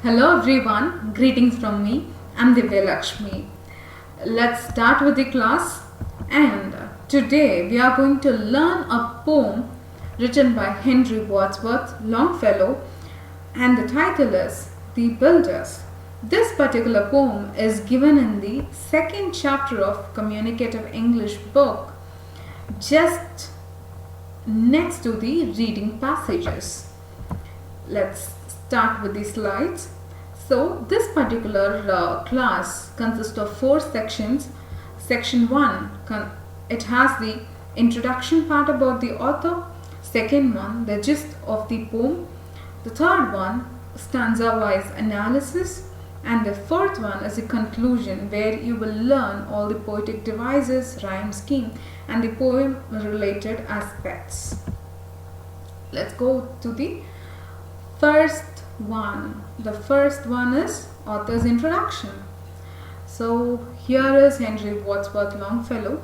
Hello everyone, greetings from me. I'm Divya Lakshmi. Let's start with the class. And today we are going to learn a poem written by Henry Wadsworth Longfellow, and the title is The Builders. This particular poem is given in the second chapter of Communicative English book, just next to the reading passages. Let's start with the slides. So this particular class consists of 4 sections. Section 1, it has the introduction part about the author. Second one, the gist of the poem. The third one, stanza-wise analysis. And the fourth one is the conclusion, where you will learn all the poetic devices, rhyme scheme, and the poem related aspects. Let's go to the first one. The first one is author's introduction. So here is Henry Wadsworth Longfellow.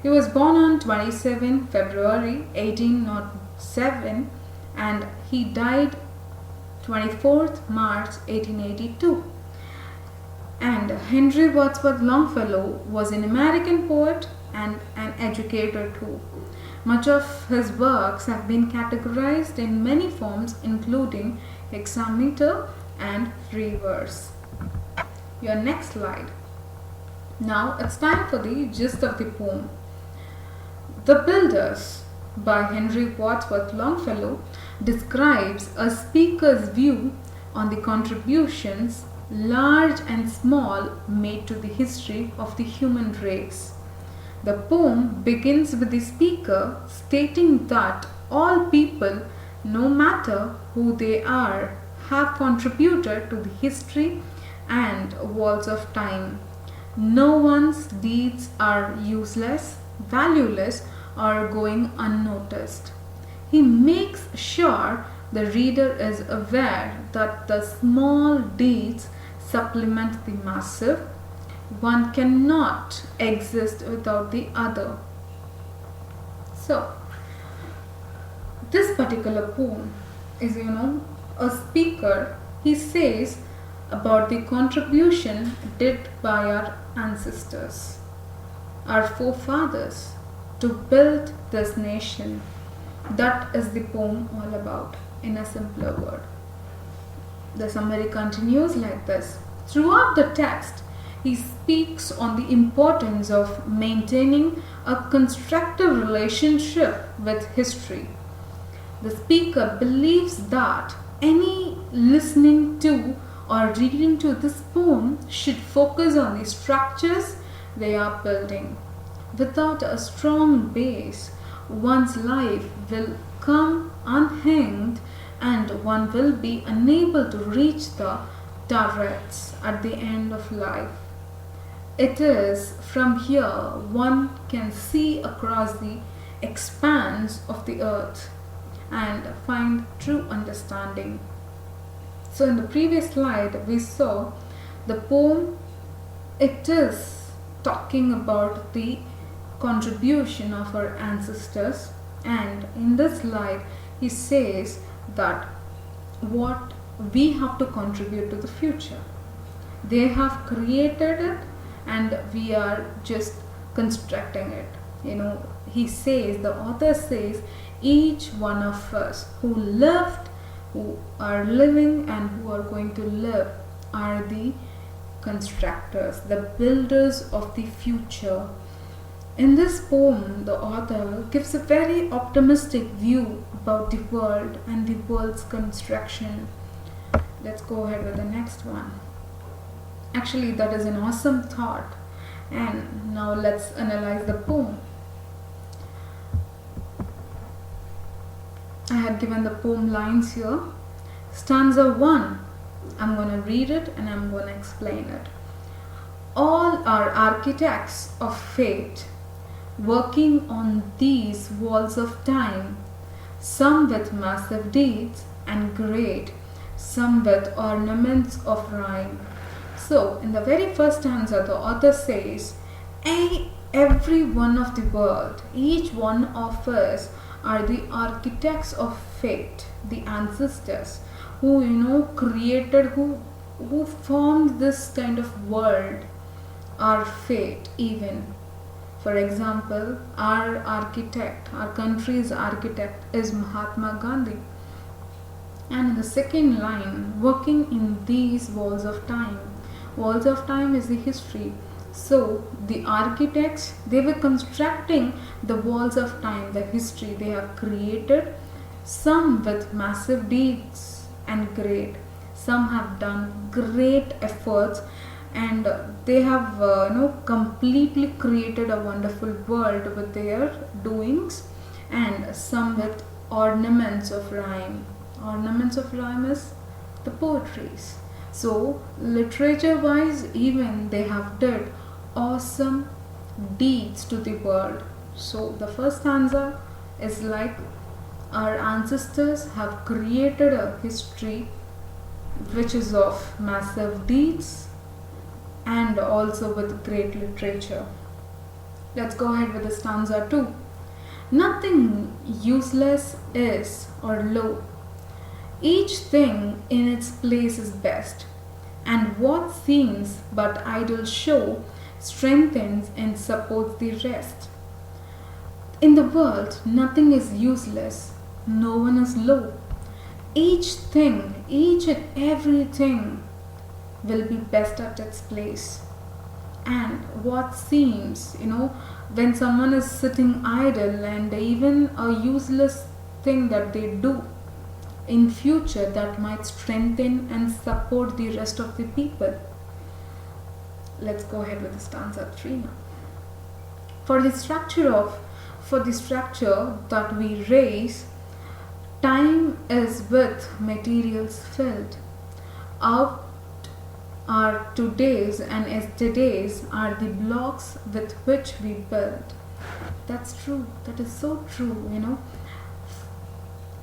He was born on 27 February 1807 and he died 24th March 1882. And Henry Wadsworth Longfellow was an American poet and an educator too. Much of his works have been categorized in many forms, including hexameter and free verse. Your next slide. Now it's time for the gist of the poem. The Builders by Henry Wadsworth Longfellow describes a speaker's view on the contributions, large and small, made to the history of the human race. The poem begins with the speaker stating that all people, no matter who they are, have contributed to the history and walls of time. No one's deeds are useless, valueless, or going unnoticed. He makes sure the reader is aware that the small deeds supplement the massive. One cannot exist without the other. So, this particular poem is, a speaker. He says about the contribution did by our ancestors, our forefathers, to build this nation. That is the poem all about, in a simpler word. The summary continues like this. Throughout the text, he speaks on the importance of maintaining a constructive relationship with history. The speaker believes that any listening to or reading to this poem should focus on the structures they are building. Without a strong base, one's life will come unhinged and one will be unable to reach the turrets at the end of life. It is from here one can see across the expanse of the earth and find true understanding. So in the previous slide we saw the poem. It is talking about the contribution of our ancestors, and in this slide he says that what we have to contribute to the future. They have created it and we are just constructing it. He says, the author says, each one of us who lived, who are living, and who are going to live are the constructors, the builders of the future. In this poem, the author gives a very optimistic view about the world and the world's construction. Let's go ahead with the next one. Actually, that is an awesome thought. And now let's analyze the poem. I have given the poem lines here. Stanza 1. I'm going to read it and I'm going to explain it. All are architects of fate, working on these walls of time, some with massive deeds and great, some with ornaments of rhyme. So, in the very first stanza, the author says, every one of the world, each one of us are the architects of fate, the ancestors, who created, who formed this kind of world, our fate even. For example, our architect, our country's architect is Mahatma Gandhi. And in the second line, working in these walls of time. Walls of time is the history. So the architects, they were constructing the walls of time, the history they have created, some with massive deeds and great. Some have done great efforts, and they have completely created a wonderful world with their doings, and some with ornaments of rhyme. Ornaments of rhyme is the poetries. So literature wise, even they have did awesome deeds to the world. So the first stanza is like, our ancestors have created a history which is of massive deeds and also with great literature. Let's go ahead with the stanza 2. Nothing useless is or low. Each thing in its place is best, and what seems but idle show strengthens and supports the rest. In the world, nothing is useless, no one is low. Each thing, each and everything will be best at its place. And what seems, when someone is sitting idle, and even a useless thing that they do in future, that might strengthen and support the rest of the people. Let's go ahead with the stanza 3 now. For the structure that we raise, time is with materials filled. Out our todays and yesterdays are the blocks with which we build. That's true. That is so true,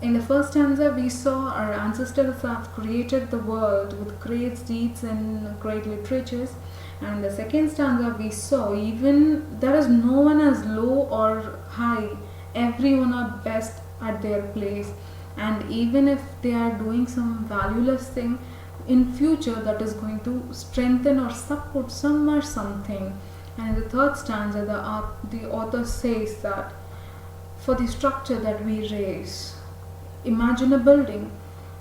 In the first stanza, we saw our ancestors have created the world with great deeds and great literatures. And in the second stanza, we saw even there is no one as low or high. Everyone are best at their place. And even if they are doing some valueless thing, in future that is going to strengthen or support some or something. And in the third stanza, the author says that for the structure that we raise, imagine a building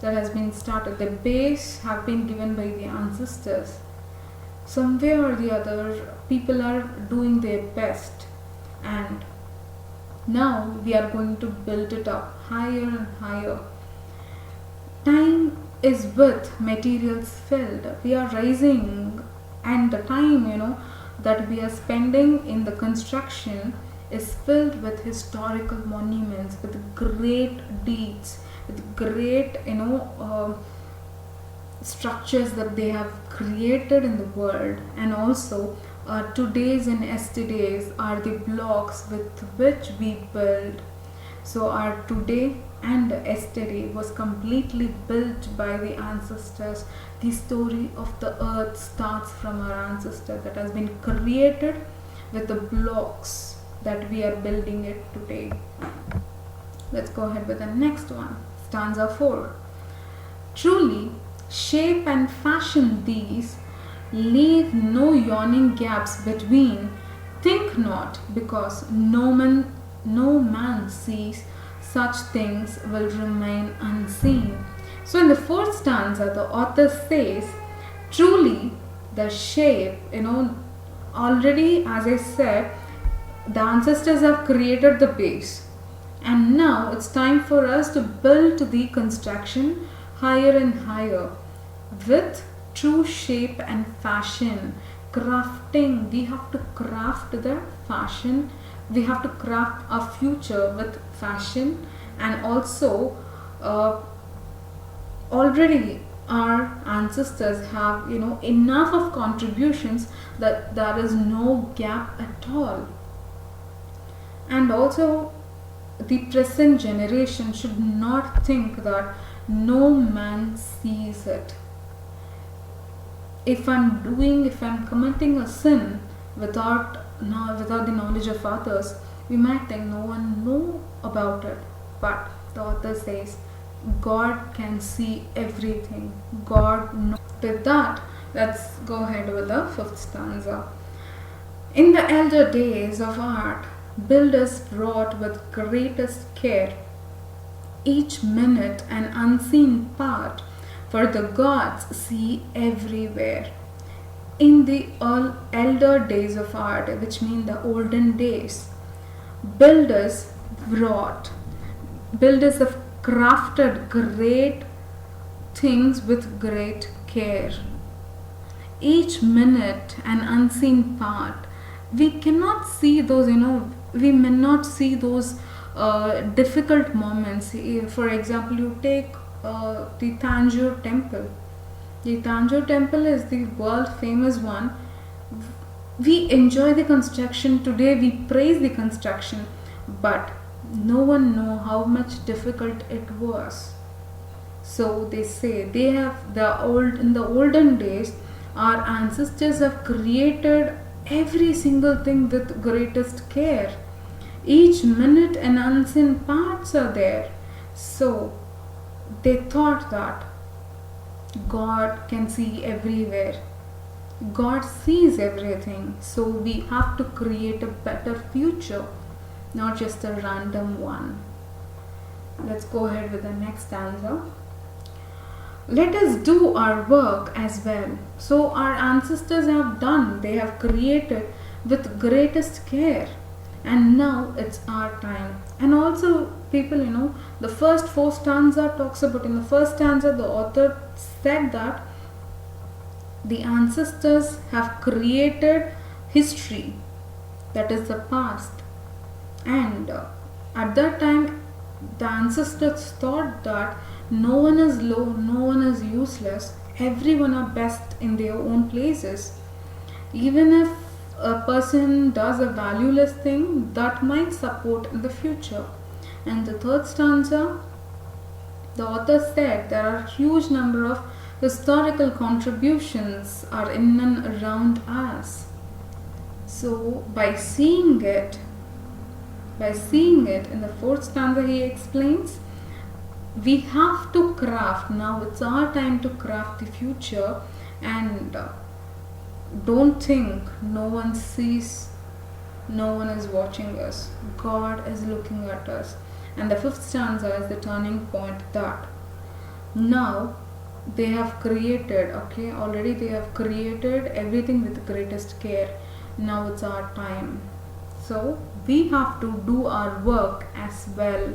that has been started. The base have been given by the ancestors. Somewhere or the other, people are doing their best, and now we are going to build it up higher and higher. Time is with materials filled. We are rising, and the time that we are spending in the construction is filled with historical monuments, with great deeds, with great structures that they have created in the world. And also today's and yesterdays are the blocks with which we build. So our today and yesterday was completely built by the ancestors. The story of the earth starts from our ancestor that has been created with the blocks that we are building it today. Let's go ahead with the next one. Stanza 4. Truly, shape and fashion these, leave no yawning gaps between. Think not, because no man sees, such things will remain unseen. So in the fourth stanza, the author says, truly the shape, already as I said, the ancestors have created the base, and now it's time for us to build the construction higher and higher with true shape and fashion. Crafting, we have to craft the fashion, we have to craft a future with fashion. And also already our ancestors have enough of contributions that there is no gap at all. And also the present generation should not think that no man sees it. If I'm committing a sin without the knowledge of others, we might think no one know about it. But the author says, God can see everything. God knows. With that, let's go ahead with the fifth stanza. In the elder days of art, builders wrought with greatest care each minute an unseen part, for the gods see everywhere. In the elder days of art, which mean the olden days, builders wrought, builders have crafted great things with great care. Each minute an unseen part. We cannot see those, we may not see those difficult moments. For example, you take the Tanjore temple. The Tanjore temple is the world famous one. We enjoy the construction today, we praise the construction, but no one know how much difficult it was. So they say they have in the olden days, our ancestors have created every single thing with greatest care. Each minute and unseen parts are there. So they thought that God can see everywhere. God sees everything. So we have to create a better future, not just a random one. Let's go ahead with the next stanza. Let us do our work as well. So our ancestors have done, they have created with greatest care, and now it's our time. And also people, the first four stanza talks about, in the first stanza the author said that the ancestors have created history, that is the past, and at that time the ancestors thought that no one is low, no one is useless, everyone are best in their own places. Even if a person does a valueless thing, that might support in the future. And the third stanza, the author said there are huge number of historical contributions are in and around us. So by seeing it in the fourth stanza, he explains, we have to craft. Now it's our time to craft the future, and don't think no one sees, no one is watching us. God is looking at us. And the fifth stanza is the turning point, that now they have created, already they have created everything with greatest care. Now it's our time. So we have to do our work as well,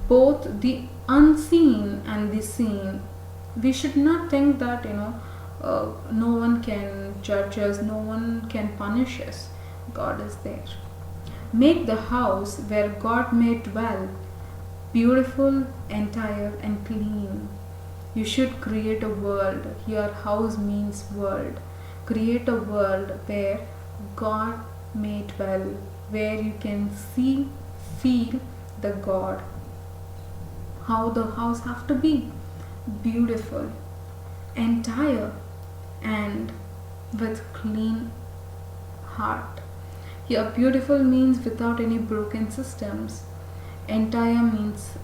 both the unseen and the seen. We should not think that no one can judge us, no one can punish us. God is there. Make the house where God may dwell beautiful, entire and clean. You should create a world. Here house means world. Create a world where God may dwell, where you can see, feel the God. How the house have to be? Beautiful, entire and with clean heart. Here beautiful means without any broken systems. Entire means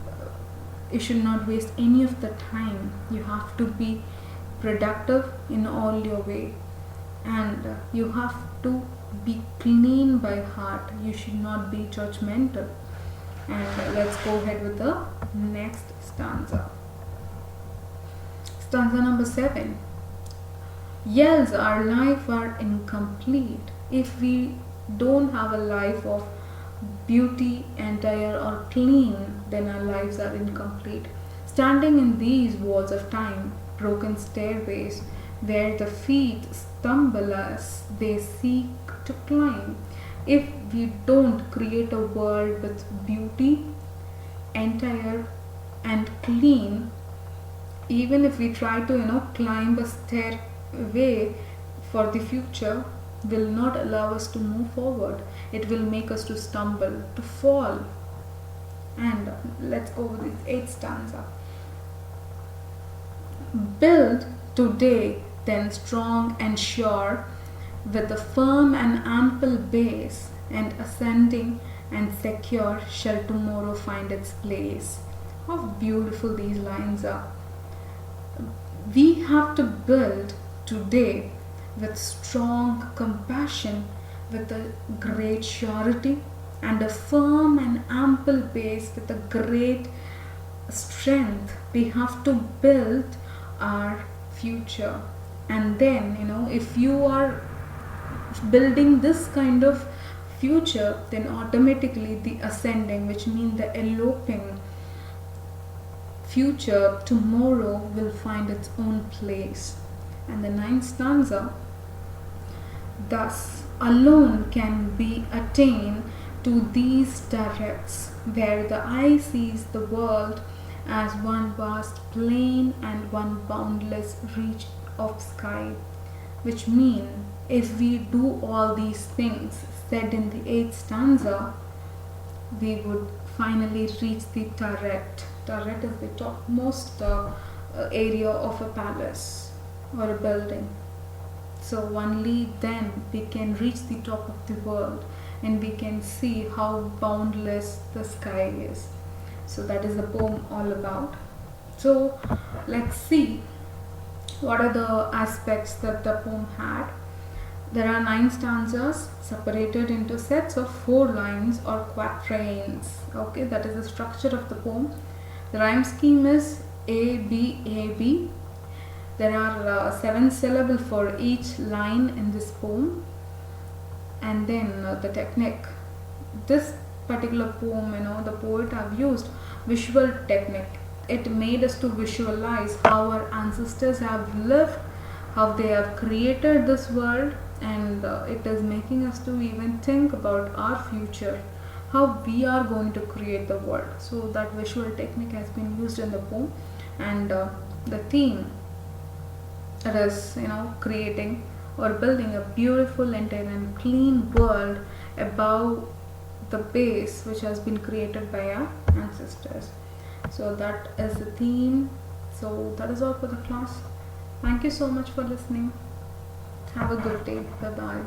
you should not waste any of the time. You have to be productive in all your way, and you have to be clean by heart. You should not be judgmental. And let's go ahead with the next stanza. Stanza number 7. Yes, our life are incomplete if we don't have a life of beauty, entire or clean. Then our lives are incomplete. Standing in these walls of time, broken stairways where the feet stumble as they seek to climb, if we don't create a world with beauty, entire and clean, even if we try to climb a stairway for the future, will not allow us to move forward. It will make us to stumble, to fall. And let's go with this 8th stanza. Build today then strong and sure, with a firm and ample base, and ascending and secure shall tomorrow find its place. How beautiful these lines are. We have to build today with strong compassion, with a great surety, and a firm and ample base with a great strength. We have to build our future. And then, if you are building this kind of future, then automatically the ascending, which means the eloping future, tomorrow will find its own place. And the ninth stanza, thus alone can be attained to these directs, where the eye sees the world as one vast plain and one boundless reach of sky. Which means, if we do all these things said in the 8th stanza, we would finally reach the turret. Turret is the topmost area of a palace or a building. So only then we can reach the top of the world and we can see how boundless the sky is. So that is the poem all about. So let's see what are the aspects that the poem had. There are 9 stanzas separated into sets of 4 lines or quatrains. Okay, that is the structure of the poem. The rhyme scheme is A, B, A, B. There are 7 syllables for each line in this poem. And then the technique. This particular poem, the poet have used visual technique. It made us to visualize how our ancestors have lived, how they have created this world, and it is making us to even think about our future, how we are going to create the world. So that visual technique has been used in the poem, and the theme, it is creating or building a beautiful and clean world above the base which has been created by our ancestors. So that is the theme. So that is all for the class. Thank you so much for listening. Have a good day. Bye bye.